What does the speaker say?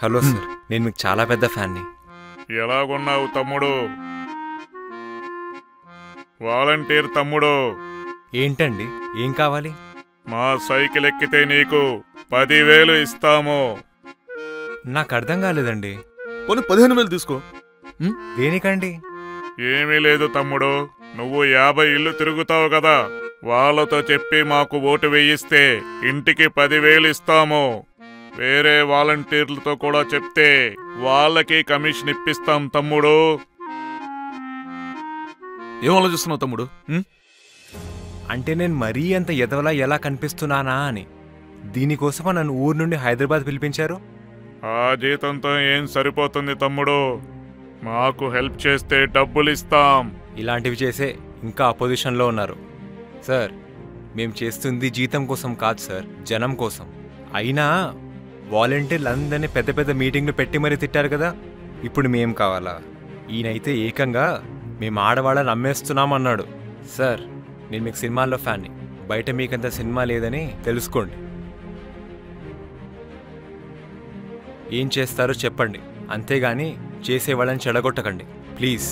Hello sir, నేను మీకు చాలా పెద్ద ఫ్యాన్ని. ఎలాగున్నావు తమ్ముడు? వాలంటీర్ తమ్ముడు. ఏంటండి, ఏం కావాలి? మా సైకిల్ ఎక్కితే నీకు 10,000 ఇస్తాము. నాకు అర్థం కాలేదండి. పోనీ 15,000 తీసుకో. దేనికండి? ఏమీ లేదు తమ్ముడు, నువ్వు 50 ఇల్లు తిరుగుతావు కదా, వాళ్ళతో చెప్పి మాకు ఓటు వేయిస్తే ఇంటికి 10,000 ఇస్తాము. వేరే వాలంటీర్లతో కూడా చెప్తే వాళ్ళకి కమిషన్ ఇప్పిస్తాం తమ్ముడు. ఏం ఆలోచిస్తున్నావు తమ్ముడు? అంటే నేను మరీ అంత ఎదవలా ఎలా కనిపిస్తున్నానా అని. దీనికోసమా నన్ను ఊరు నుండి హైదరాబాద్ పిలిపించారు? ఆ జీతంతో ఏం సరిపోతుంది తమ్ముడు, మాకు హెల్ప్ చేస్తే డబ్బులు ఇస్తాం. ఇలాంటివి చేసే ఇంకా అపోజిషన్లో ఉన్నారు. సార్, మేము చేస్తుంది జీతం కోసం కాదు సార్, జనం కోసం. అయినా వాలంటీర్లు అందరినీ పెద్ద పెద్ద మీటింగ్లు పెట్టి మరీ తిట్టారు కదా, ఇప్పుడు మేం కావాలా? ఈయనైతే ఏకంగా మేము ఆడవాళ్ళని అమ్మేస్తున్నామన్నాడు. సార్, నేను మీకు సినిమాల్లో ఫ్యాన్ని, బయట మీకంత సినిమా లేదని తెలుసుకోండి. ఏం చేస్తారో చెప్పండి, అంతేగాని చేసేవాళ్ళని చెడగొట్టకండి ప్లీజ్.